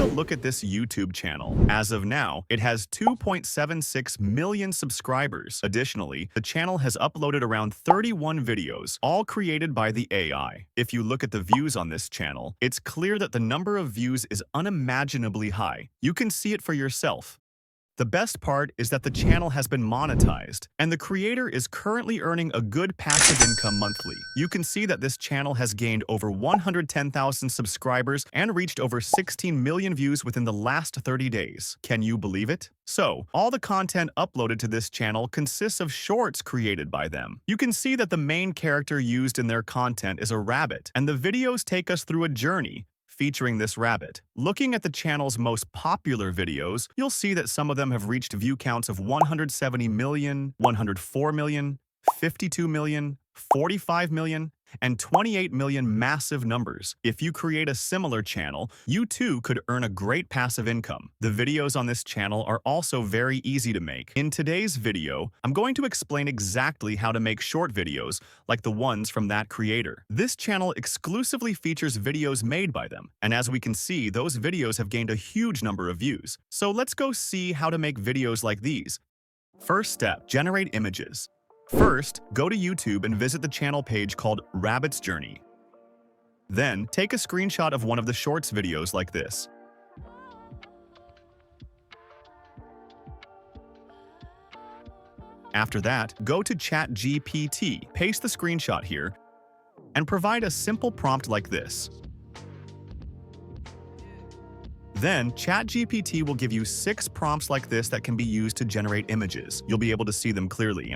a look at this YouTube channel. As of now, it has 2.76 million subscribers. Additionally, the channel has uploaded around 31 videos, all created by the AI. If you look at the views on this channel, it's clear that the number of views is unimaginably high. You can see it for yourself. The best part is that the channel has been monetized, and the creator is currently earning a good passive income monthly. You can see that this channel has gained over 110,000 subscribers and reached over 16 million views within the last 30 days. Can you believe it? So, all the content uploaded to this channel consists of shorts created by them. You can see that the main character used in their content is a rabbit, and the videos take us through a journey featuring this rabbit. Looking at the channel's most popular videos, you'll see that some of them have reached view counts of 170 million, 104 million, 52 million, 45 million, and 28 million massive numbers. If you create a similar channel, you too could earn a great passive income. The videos on this channel are also very easy to make. In today's video, I'm going to explain exactly how to make short videos like the ones from that creator. This channel exclusively features videos made by them, and as we can see, those videos have gained a huge number of views. So let's go see how to make videos like these. First step, generate images. First, go to YouTube and visit the channel page called Rabbit's Journey. Then, take a screenshot of one of the shorts videos like this. After that, go to ChatGPT, paste the screenshot here, and provide a simple prompt like this. Then, ChatGPT will give you 6 prompts like this that can be used to generate images. You'll be able to see them clearly.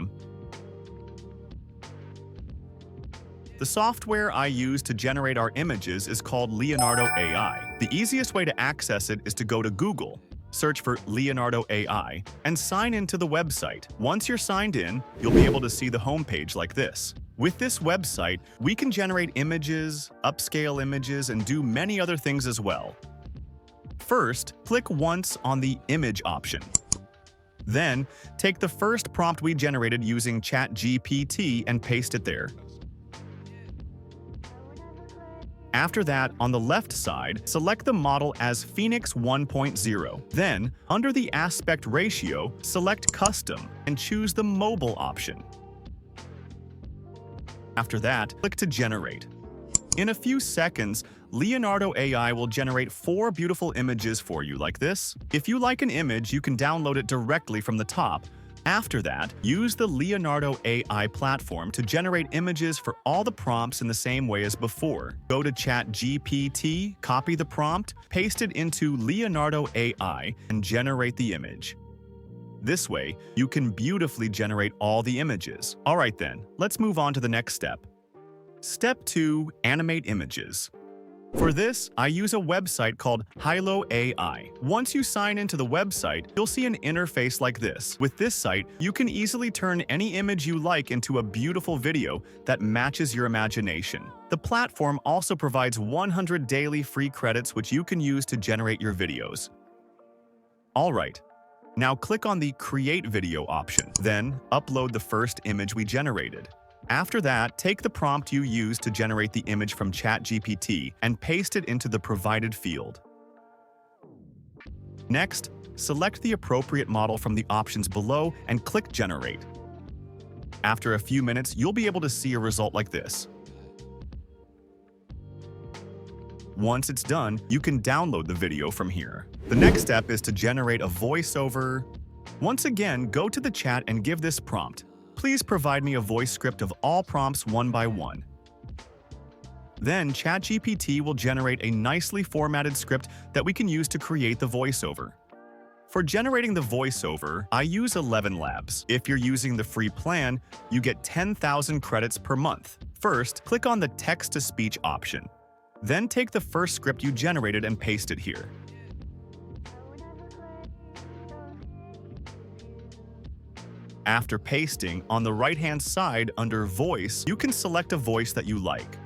The software I use to generate our images is called Leonardo AI. The easiest way to access it is to go to Google, search for Leonardo AI, and sign into the website. Once you're signed in, you'll be able to see the homepage like this. With this website, we can generate images, upscale images, and do many other things as well. First, click once on the Image option. Then, take the first prompt we generated using ChatGPT and paste it there. After that, on the left side, select the model as Phoenix 1.0. Then, under the aspect ratio, select Custom and choose the Mobile option. After that, click to Generate. In a few seconds, Leonardo AI will generate 4 beautiful images for you like this. If you like an image, you can download it directly from the top. After that, use the Leonardo AI platform to generate images for all the prompts in the same way as before. Go to ChatGPT, copy the prompt, paste it into Leonardo AI, and generate the image. This way, you can beautifully generate all the images. Alright then, let's move on to the next step. Step 2. Animate images. For this, I use a website called Hilo AI. Once you sign into the website, you'll see an interface like this. With this site, you can easily turn any image you like into a beautiful video that matches your imagination. The platform also provides 100 daily free credits which you can use to generate your videos. Alright, now click on the Create Video option. Then, upload the first image we generated. After that, take the prompt you used to generate the image from ChatGPT and paste it into the provided field. Next, select the appropriate model from the options below and click Generate. After a few minutes, you'll be able to see a result like this. Once it's done, you can download the video from here. The next step is to generate a voiceover. Once again, go to the chat and give this prompt. Please provide me a voice script of all prompts one by one. Then ChatGPT will generate a nicely formatted script that we can use to create the voiceover. For generating the voiceover, I use 11 Labs. If you're using the free plan, you get 10,000 credits per month. First, click on the text-to-speech option. Then take the first script you generated and paste it here. After pasting, on the right-hand side under Voice, you can select a voice that you like.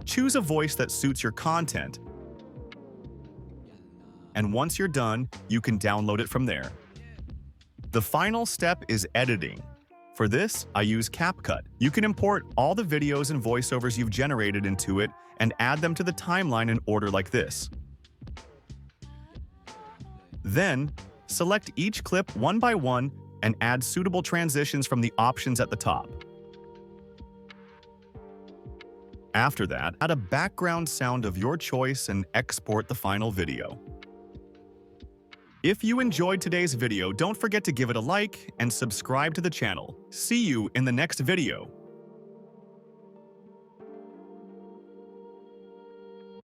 Choose a voice that suits your content, and once you're done, you can download it from there. The final step is editing. For this, I use CapCut. You can import all the videos and voiceovers you've generated into it and add them to the timeline in order like this. Then, select each clip one by one and add suitable transitions from the options at the top. After that, add a background sound of your choice and export the final video. If you enjoyed today's video, don't forget to give it a like and subscribe to the channel. See you in the next video.